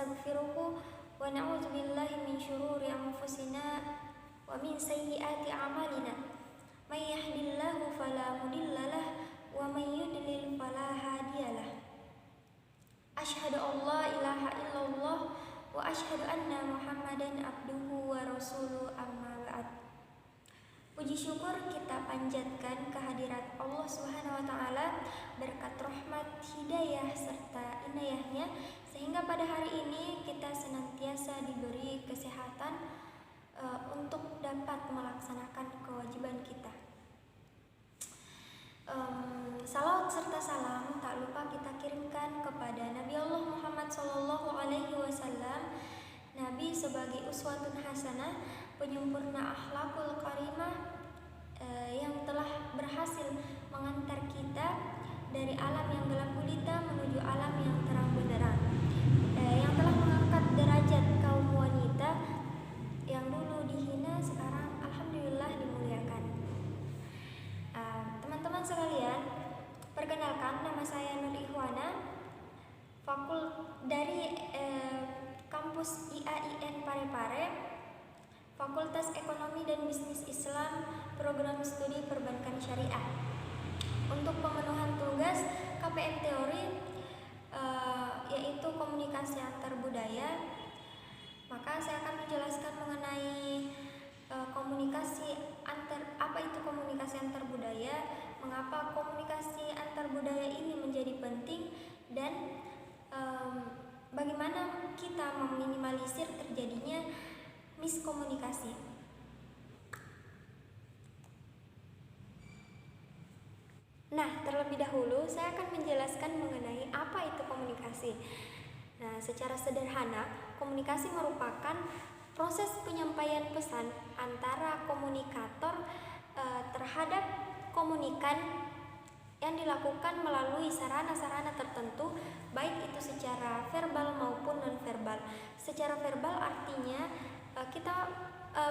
nastaghfiruhu wa na'udzu billahi min syururi anfusina wa min sayyiati a'malina. May yahdihillahu fala mudhillalah wa may yudlil fala hadiyalah. Asyhadu an la ilaha illallah wa asyhadu anna Muhammadan abduhu wa rasuluhu, amma ba'd. Puji syukur kita panjatkan kehadirat Allah Subhanahu wa taala, berkat rahmat, hidayah serta inayahnya sehingga pada hari ini kita senantiasa diberi kesehatan untuk dapat melaksanakan kewajiban kita. Salawat serta salam tak lupa kita kirimkan kepada Nabi Allah Muhammad SAW, Nabi sebagai uswatun hasanah, penyempurna akhlakul karimah, yang telah berhasil mengantar kita dari alam yang gelap gulita menuju alam yang terang benderang, yang telah mengangkat derajat kaum wanita yang dulu dihina, sekarang alhamdulillah dimuliakan. Teman-teman sekalian, perkenalkan, nama saya Nur Ikhwana, dari kampus IAIN Parepare, Fakultas Ekonomi dan Bisnis Islam, Program Studi Perbankan Syariah. Untuk pemenuhan tugas KPM Teori, yaitu komunikasi antar budaya, maka saya akan menjelaskan mengenai apa itu komunikasi antar budaya, mengapa komunikasi antar budaya ini menjadi penting, dan bagaimana kita meminimalisir terjadinya miskomunikasi. Nah, terlebih dahulu saya akan menjelaskan mengenai apa itu komunikasi. Nah, secara sederhana, komunikasi merupakan proses penyampaian pesan antara komunikator terhadap komunikan yang dilakukan melalui sarana-sarana tertentu, baik itu secara verbal maupun non-verbal. Secara verbal artinya kita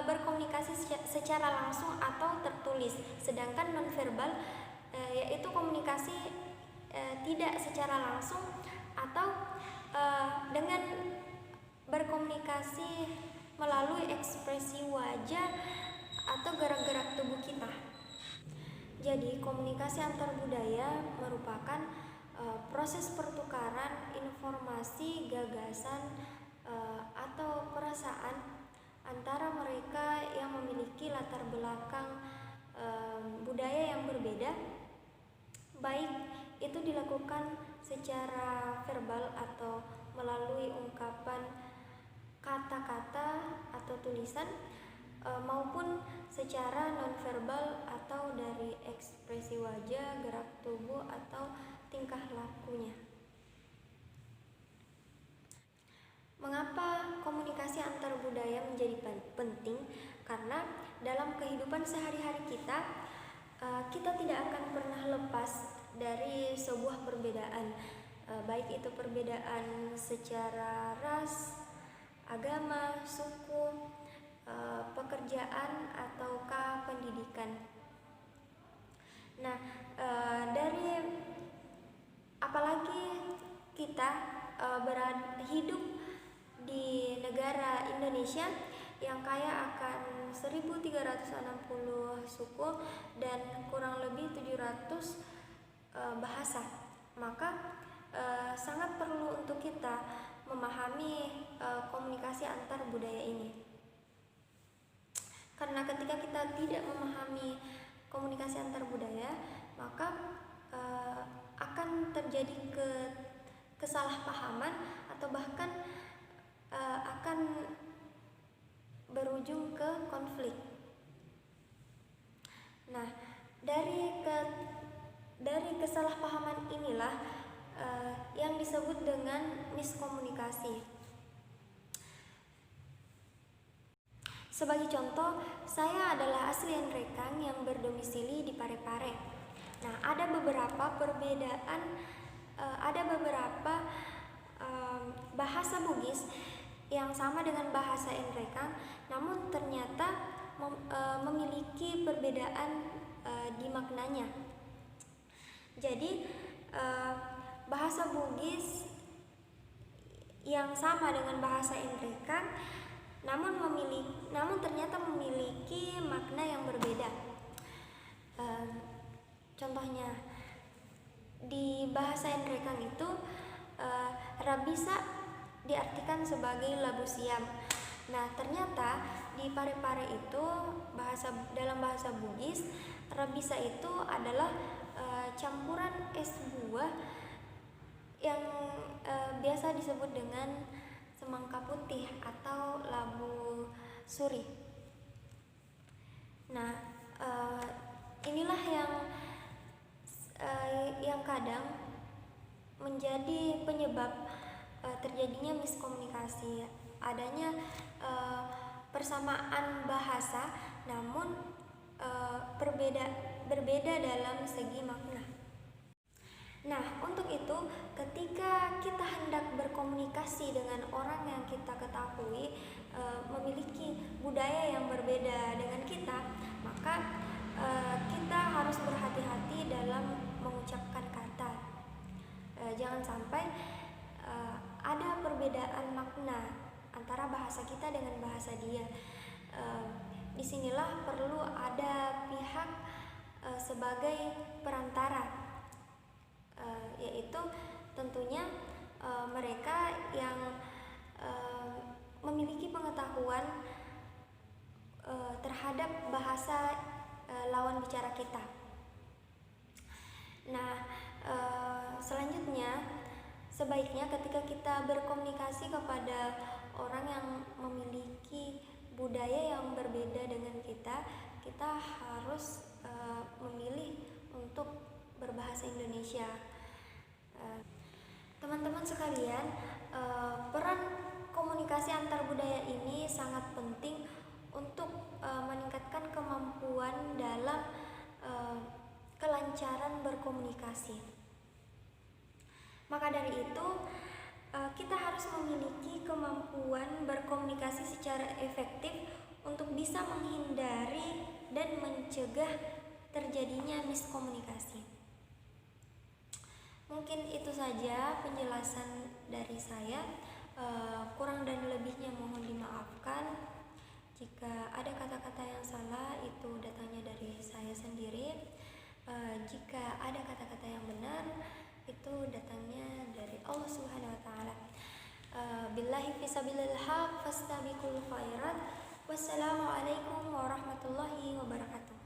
berkomunikasi secara langsung atau tertulis, sedangkan non-verbal yaitu komunikasi tidak secara langsung atau dengan berkomunikasi melalui ekspresi wajah atau gerak-gerak tubuh kita. Jadi komunikasi antar budaya merupakan proses pertukaran informasi, gagasan, atau perasaan antara mereka yang memiliki latar belakang budaya yang berbeda, baik itu dilakukan secara verbal atau melalui ungkapan kata-kata atau tulisan, maupun secara nonverbal atau dari ekspresi wajah, gerak tubuh, atau tingkah lakunya. Mengapa komunikasi antar budaya menjadi penting? Karena dalam kehidupan sehari-hari kita tidak akan pernah lepas dari sebuah perbedaan, baik itu perbedaan secara ras, agama, suku, pekerjaan, ataukah pendidikan. Nah, apalagi kita hidup di negara Indonesia yang kaya akan 1360 suku dan kurang lebih 700 bahasa, maka sangat perlu untuk kita memahami komunikasi antar budaya ini. Karena ketika kita tidak memahami komunikasi antar budaya, maka akan terjadi kesalahpahaman atau bahkan akan berujung ke konflik. Nah, dari kesalahpahaman inilah yang disebut dengan miskomunikasi. Sebagai contoh, saya adalah asli Nrekang yang berdomisili di Parepare. Nah, ada beberapa bahasa Bugis yang sama dengan bahasa Nrekang, namun ternyata memiliki perbedaan di maknanya. Jadi bahasa Bugis yang sama dengan bahasa Indrikan, namun ternyata memiliki makna yang berbeda. Contohnya di bahasa Indrikan itu Rabisa diartikan sebagai labu siam. Nah, ternyata di Parepare itu dalam bahasa Bugis, Rabisa itu adalah campuran es buah yang biasa disebut dengan semangka putih atau labu suri. Nah, inilah yang kadang menjadi penyebab terjadinya miskomunikasi, adanya persamaan bahasa namun berbeda dalam segi makna. Nah, untuk itu ketika kita hendak berkomunikasi dengan orang yang kita ketahui memiliki budaya yang berbeda dengan kita, maka kita harus berhati-hati dalam mengucapkan kata. Jangan sampai ada perbedaan makna antara bahasa kita dengan bahasa dia. Disinilah perlu ada pihak sebagai perantara, yaitu tentunya mereka yang memiliki pengetahuan terhadap bahasa lawan bicara kita. Nah, selanjutnya sebaiknya ketika kita berkomunikasi kepada orang yang memiliki budaya yang berbeda dengan kita harus memilih untuk berbahasa Indonesia. Teman-teman sekalian, peran komunikasi antar budaya ini sangat penting untuk meningkatkan kemampuan dalam kelancaran berkomunikasi. Maka dari itu, kita harus memiliki kemampuan berkomunikasi secara efektif untuk bisa menghindari dan mencegah terjadinya miskomunikasi. Mungkin itu saja penjelasan dari saya. Kurang dan lebihnya mohon dimaafkan. Jika ada kata-kata yang salah, itu datangnya dari saya sendiri. Jika ada kata-kata yang benar, itu datangnya dari Allah Subhanahu wa taala. Billahi fisabilil haq fastabiqul khairat. Wassalamualaikum warahmatullahi wabarakatuh.